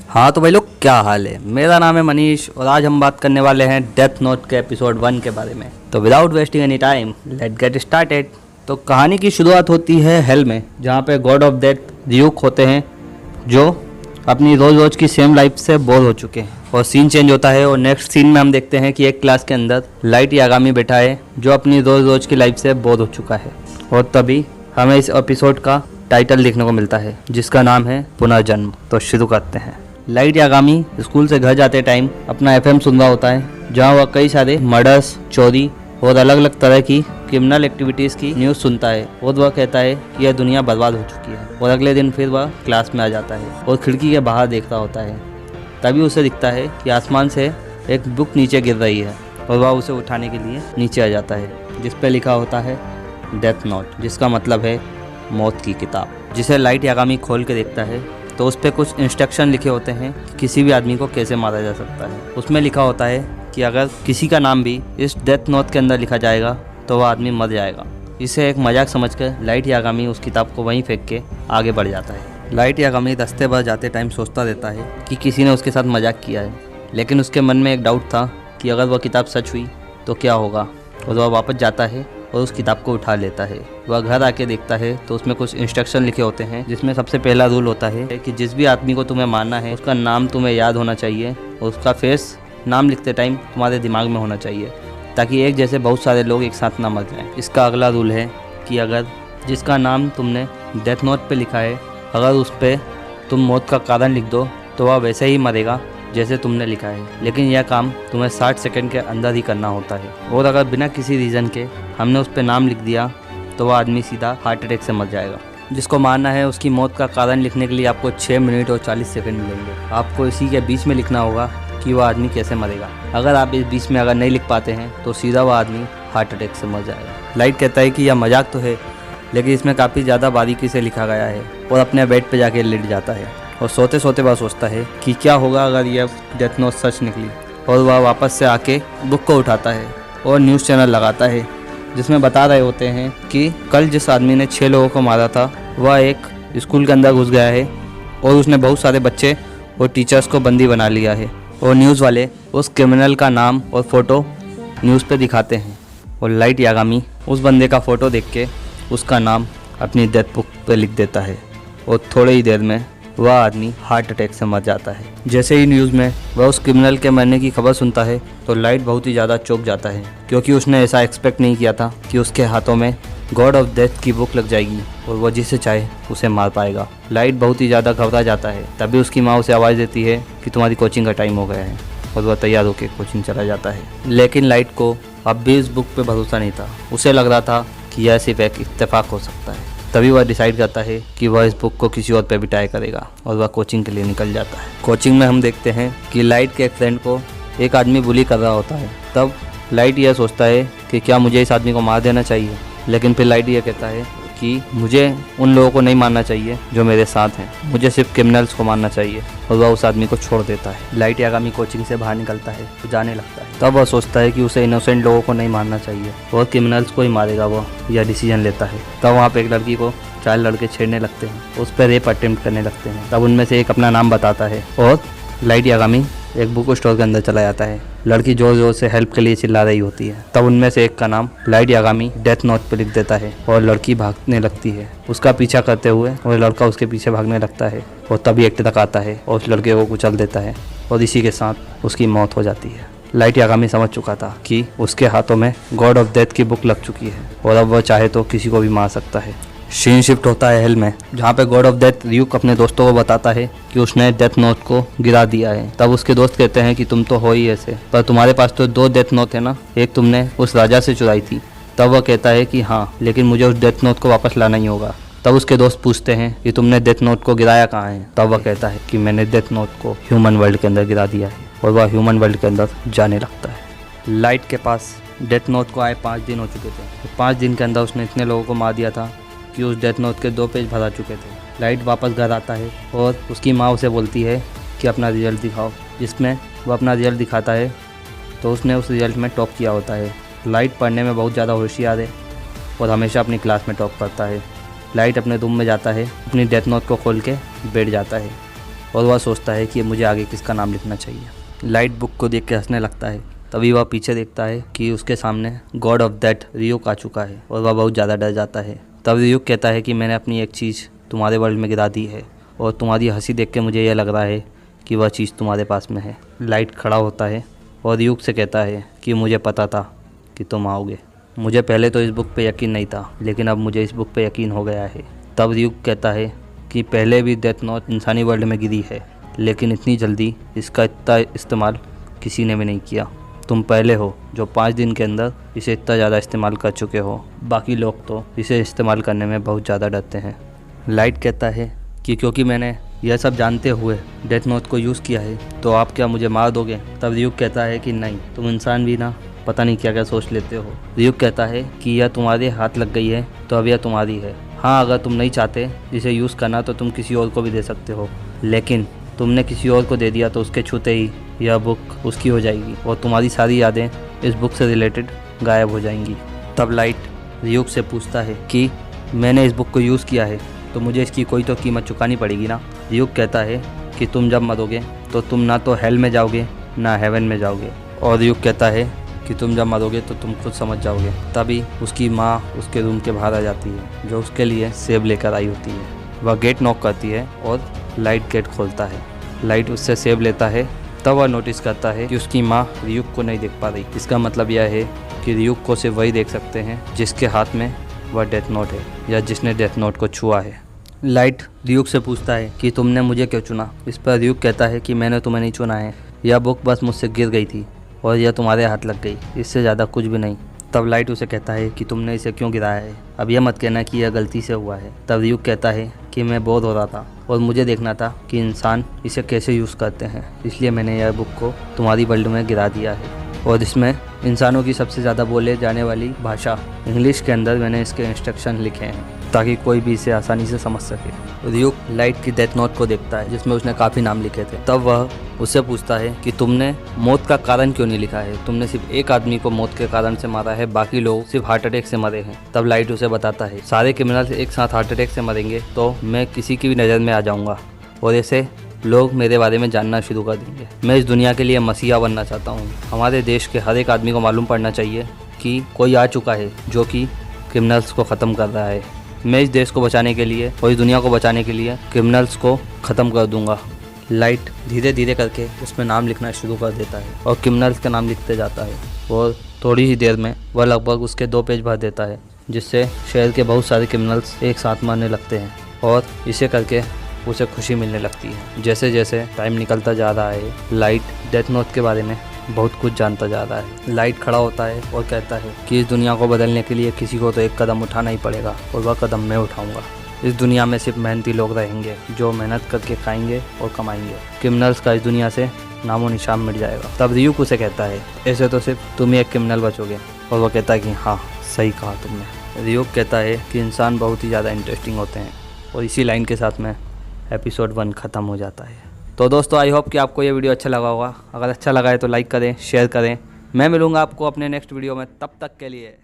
हाँ तो भाई लोग, क्या हाल है। मेरा नाम है मनीष और आज हम बात करने वाले हैं डेथ नोट के एपिसोड 1 के बारे में। तो without wasting any time let get started. तो कहानी की शुरुआत होती है हेल में, जहाँ पे गॉड ऑफ डेथ ड्यूक होते हैं जो अपनी रोज़ की सेम लाइफ से बोर हो चुके हैं। और सीन चेंज होता है और नेक्स्ट सीन में हम देखते हैं कि एक क्लास के अंदर लाइट यागामी बैठा है जो अपनी रोज़ की लाइफ से बोर हो चुका है। और तभी हमें इस एपिसोड का टाइटल देखने को मिलता है जिसका नाम है पुनर्जन्म। तो शुरू करते हैं। लाइट यागामी स्कूल से घर जाते टाइम अपना एफएम सुन रहा होता है, जहाँ वह कई सारे मर्डर्स, चोरी और अलग अलग तरह की क्रिमिनल एक्टिविटीज़ की न्यूज़ सुनता है। और वह कहता है कि यह दुनिया बर्बाद हो चुकी है। और अगले दिन फिर वह क्लास में आ जाता है और खिड़की के बाहर देख रहा होता है। तभी उसे दिखता है कि आसमान से एक बुक नीचे गिर रही है और वह उसे उठाने के लिए नीचे आ जाता है, जिस पर लिखा होता है डेथ नोट, जिसका मतलब है मौत की किताब। जिसे लाइट यागामी खोल के देखता है तो उस पर कुछ इंस्ट्रक्शन लिखे होते हैं कि किसी भी आदमी को कैसे मारा जा सकता है। उसमें लिखा होता है कि अगर किसी का नाम भी इस डेथ नोट के अंदर लिखा जाएगा तो वह आदमी मर जाएगा। इसे एक मजाक समझकर लाइट यागामी उस किताब को वहीं फेंक के आगे बढ़ जाता है। लाइट यागामी रास्ते पर जाते टाइम सोचता रहता है कि किसी ने उसके साथ मजाक किया है, लेकिन उसके मन में एक डाउट था कि अगर वह किताब सच हुई तो क्या होगा। और वह वापस जाता है और उस किताब को उठा लेता है। वह घर आके देखता है तो उसमें कुछ इंस्ट्रक्शन लिखे होते हैं, जिसमें सबसे पहला रूल होता है कि जिस भी आदमी को तुम्हें मारना है उसका नाम तुम्हें याद होना चाहिए और उसका फेस नाम लिखते टाइम तुम्हारे दिमाग में होना चाहिए, ताकि एक जैसे बहुत सारे लोग एक साथ ना मर जाएं। इसका अगला रूल है कि अगर जिसका नाम तुमने डेथ नोट पे लिखा है, अगर उस पर तुम मौत का कारण लिख दो तो वह वैसे ही मरेगा जैसे तुमने लिखा है, लेकिन यह काम तुम्हें 60 सेकंड के अंदर ही करना होता है। और अगर बिना किसी रीज़न के हमने उस पर नाम लिख दिया तो वह आदमी सीधा हार्ट अटैक से मर जाएगा। जिसको मारना है उसकी मौत का कारण लिखने के लिए आपको 6 मिनट और 40 सेकंड मिलेंगे। आपको इसी के बीच में लिखना होगा कि वह आदमी कैसे मरेगा। अगर आप इस बीच में अगर नहीं लिख पाते हैं तो सीधा वह आदमी हार्ट अटैक से मर जाएगा। लाइट कहता है कि यह मजाक तो है, लेकिन इसमें काफ़ी ज़्यादा बारीकी से लिखा गया है। और अपने बेड पर जाके लेट जाता है और सोते सोते वह सोचता है कि क्या होगा अगर यह डेथ नोट सच निकली। और वह वापस से आके बुक को उठाता है और न्यूज़ चैनल लगाता है, जिसमें बता रहे होते हैं कि कल जिस आदमी ने 6 लोगों को मारा था वह एक स्कूल के अंदर घुस गया है और उसने बहुत सारे बच्चे और टीचर्स को बंदी बना लिया है। और न्यूज़ वाले उस क्रिमिनल का नाम और फ़ोटो न्यूज़ पे दिखाते हैं और लाइट यागामी उस बंदे का फ़ोटो देख के उसका नाम अपनी डेथ बुक पे लिख देता है। और थोड़ी ही देर में वह आदमी हार्ट अटैक से मर जाता है। जैसे ही न्यूज़ में वह उस क्रिमिनल के मरने की खबर सुनता है तो लाइट बहुत ही ज़्यादा चौंक जाता है, क्योंकि उसने ऐसा एक्सपेक्ट नहीं किया था कि उसके हाथों में गॉड ऑफ डेथ की बुक लग जाएगी और वह जिसे चाहे उसे मार पाएगा। लाइट बहुत ही ज़्यादा घबरा जाता है। तभी उसकी माँ उसे आवाज़ देती है कि तुम्हारी कोचिंग का टाइम हो गया है और वह तैयार होकर कोचिंग चला जाता है। लेकिन लाइट को अब भी इस बुक पर भरोसा नहीं था। उसे लग रहा था कि यह सिर्फ एक इत्तेफाक हो सकता है। तभी वह डिसाइड करता है कि वह इस बुक को किसी और पे भी ट्राई करेगा और वह कोचिंग के लिए निकल जाता है। कोचिंग में हम देखते हैं कि लाइट के एक फ्रेंड को एक आदमी बुली कर रहा होता है। तब लाइट यह सोचता है कि क्या मुझे इस आदमी को मार देना चाहिए, लेकिन फिर लाइट यह कहता है कि मुझे उन लोगों को नहीं मारना चाहिए जो मेरे साथ हैं, मुझे सिर्फ क्रिमिनल्स को मारना चाहिए। और वह उस आदमी को छोड़ देता है। लाइट यागामी कोचिंग से बाहर निकलता है तो जाने लगता है। तब वह सोचता है कि उसे इनोसेंट लोगों को नहीं मारना चाहिए और क्रिमिनल्स को ही मारेगा। वह यह डिसीजन लेता है। तब वहाँ पे एक लड़की को 4 लड़के छेड़ने लगते हैं, उस पर रेप अटेम्प्ट करने लगते हैं। तब उनमें से एक अपना नाम बताता है और लाइट यागामी एक बुक स्टोर के अंदर चला जाता है। लड़की जोर जोर से हेल्प के लिए चिल्ला रही होती है। तब उनमें से एक का नाम लाइट यागामी डेथ नोट पे लिख देता है और लड़की भागने लगती है उसका पीछा करते हुए, और लड़का उसके पीछे भागने लगता है। और तभी एक ट्रक आता है और उस लड़के को कुचल देता है और इसी के साथ उसकी मौत हो जाती है। लाइट यागामी समझ चुका था कि उसके हाथों में गॉड ऑफ डेथ की बुक लग चुकी है और अब वह चाहे तो किसी को भी मार सकता है। सीन शिफ्ट होता है हेल में, जहाँ पे गॉड ऑफ डेथ ड्यूक अपने दोस्तों को बताता है कि उसने डेथ नोट को गिरा दिया है। तब उसके दोस्त कहते हैं कि तुम तो हो ही ऐसे, पर तुम्हारे पास तो 2 डेथ नोट है ना, एक तुमने उस राजा से चुराई थी। तब वह कहता है कि हाँ, लेकिन मुझे उस डेथ नोट को वापस लाना ही होगा। तब उसके दोस्त पूछते हैं कि तुमने डेथ नोट को गिराया कहाँ है। तब वह कहता है कि मैंने डेथ नोट को ह्यूमन वर्ल्ड के अंदर गिरा दिया है और वह ह्यूमन वर्ल्ड के अंदर जाने लगता है। लाइट के पास डेथ नोट को आए 5 दिन हो चुके थे। 5 दिन के अंदर उसने इतने लोगों को मार दिया था कि उस डेथ नोट के 2 पेज भरा चुके थे। लाइट वापस घर आता है और उसकी माँ उसे बोलती है कि अपना रिजल्ट दिखाओ, जिसमें वो अपना रिजल्ट दिखाता है तो उसने उस रिजल्ट में टॉप किया होता है। लाइट पढ़ने में बहुत ज़्यादा होशियार है और हमेशा अपनी क्लास में टॉप करता है। लाइट अपने रूम में जाता है, अपनी डेथ नोट को खोल के बैठ जाता है और वह सोचता है कि मुझे आगे किसका नाम लिखना चाहिए। लाइट बुक को देख के हंसने लगता है। तभी वह पीछे देखता है कि उसके सामने गॉड ऑफ डेथ रियुक आ चुका है और वह बहुत ज़्यादा डर जाता है। तब रियुक कहता है कि मैंने अपनी एक चीज़ तुम्हारे वर्ल्ड में गिरा दी है और तुम्हारी हंसी देख के मुझे यह लग रहा है कि वह चीज़ तुम्हारे पास में है। लाइट खड़ा होता है और रियुक से कहता है कि मुझे पता था कि तुम आओगे। मुझे पहले तो इस बुक पे यकीन नहीं था, लेकिन अब मुझे इस बुक पे यकीन हो गया है। तब रियुक कहता है कि पहले भी डेथ नोट इंसानी वर्ल्ड में गिरी है, लेकिन इतनी जल्दी इसका इतना इस्तेमाल किसी ने भी नहीं किया। तुम पहले हो जो 5 दिन के अंदर इसे इतना ज़्यादा इस्तेमाल कर चुके हो। बाकी लोग तो इसे इस्तेमाल करने में बहुत ज़्यादा डरते हैं। लाइट कहता है कि क्योंकि मैंने यह सब जानते हुए डेथ नोट को यूज़ किया है तो आप क्या मुझे मार दोगे। तब रियुक कहता है कि नहीं, तुम इंसान भी ना पता नहीं क्या क्या सोच लेते हो। रियुक कहता है कि यह तुम्हारे हाथ लग गई है तो अब यह तुम्हारी है। हाँ, अगर तुम नहीं चाहते इसे यूज़ करना तो तुम किसी और को भी दे सकते हो, लेकिन तुमने किसी और को दे दिया तो उसके छूते ही यह बुक उसकी हो जाएगी और तुम्हारी सारी यादें इस बुक से रिलेटेड गायब हो जाएंगी। तब लाइट रियुक से पूछता है कि मैंने इस बुक को यूज़ किया है तो मुझे इसकी कोई तो कीमत चुकानी पड़ेगी ना। रियुक कहता है कि तुम जब मरोगे तो तुम ना तो हेल में जाओगे ना हेवन में जाओगे। और रियुक कहता है कि तुम जब मरोगे तो तुम खुद समझ जाओगे। तभी उसकी माँ उसके रूम के बाहर आ जाती है जो उसके लिए सेब लेकर आई होती है। वह गेट नॉक करती है और लाइट गेट खोलता है। लाइट उससे सेब लेता है। तब वह नोटिस करता है कि उसकी माँ रियुक को नहीं देख पा रही। इसका मतलब यह है कि रियुक को सिर्फ वही देख सकते हैं जिसके हाथ में वह डेथ नोट है या जिसने डेथ नोट को छुआ है। लाइट रियुक से पूछता है कि तुमने मुझे क्यों चुना। इस पर रियुक कहता है कि मैंने तुम्हें नहीं चुना है, यह बुक बस मुझसे गिर गई थी और यह तुम्हारे हाथ लग गई, इससे ज़्यादा कुछ भी नहीं। तब लाइट उसे कहता है कि तुमने इसे क्यों गिराया है, अब यह मत कहना कि यह गलती से हुआ है। तब रियुक कहता है कि मैं बोर हो रहा था और मुझे देखना था कि इंसान इसे कैसे यूज़ करते हैं, इसलिए मैंने यह बुक को तुम्हारी वर्ल्ड में गिरा दिया है। और इसमें इंसानों की सबसे ज़्यादा बोले जाने वाली भाषा इंग्लिश के अंदर मैंने इसके इंस्ट्रक्शन लिखे हैं ताकि कोई भी इसे आसानी से समझ सके। रियुक लाइट की डेथ नोट को देखता है जिसमें उसने काफ़ी नाम लिखे थे। तब वह उससे पूछता है कि तुमने मौत का कारण क्यों नहीं लिखा है, तुमने सिर्फ एक आदमी को मौत के कारण से मारा है, बाकी लोग सिर्फ हार्ट अटैक से मरे हैं। तब लाइट उसे बताता है सारे क्रिमिनल्स एक साथ हार्ट अटैक से मरेंगे तो मैं किसी की भी नज़र में आ जाऊँगा और ऐसे लोग मेरे बारे में जानना शुरू कर देंगे। मैं इस दुनिया के लिए मसीहा बनना चाहता हूँ। हमारे देश के हर एक आदमी को मालूम पड़ना चाहिए कि कोई आ चुका है जो कि क्रिमिनल्स को ख़त्म कर रहा है। मैं इस देश को बचाने के लिए और इस दुनिया को बचाने के लिए क्रिमिनल्स को ख़त्म कर दूंगा। लाइट धीरे धीरे करके उसमें नाम लिखना शुरू कर देता है और क्रिमिनल्स का नाम लिखते जाता है और थोड़ी ही देर में वह लगभग उसके 2 पेज भर देता है, जिससे शहर के बहुत सारे क्रिमिनल्स एक साथ मरने लगते हैं और इसे करके उसे खुशी मिलने लगती है। जैसे जैसे टाइम निकलता जा रहा है, लाइट डेथ नोट के बारे में बहुत कुछ जानता जा रहा है। लाइट खड़ा होता है और कहता है कि इस दुनिया को बदलने के लिए किसी को तो एक कदम उठाना ही पड़ेगा और वह कदम मैं उठाऊंगा। इस दुनिया में सिर्फ मेहनती लोग रहेंगे जो मेहनत करके खाएंगे और कमाएंगे। क्रिमिनल्स का इस दुनिया से नामो निशान मिट जाएगा। तब रियुक उसे कहता है ऐसे तो सिर्फ तुम ही एक क्रिमिनल बचोगे और वह कहता है कि हाँ, सही कहा तुमने। रियुक कहता है कि इंसान बहुत ही ज़्यादा इंटरेस्टिंग होते हैं और इसी लाइन के साथ में एपिसोड 1 ख़त्म हो जाता है। तो दोस्तों, आई होप कि आपको ये वीडियो अच्छा लगा होगा। अगर अच्छा लगा है तो लाइक करें, शेयर करें। मैं मिलूँगा आपको अपने नेक्स्ट वीडियो में, तब तक के लिए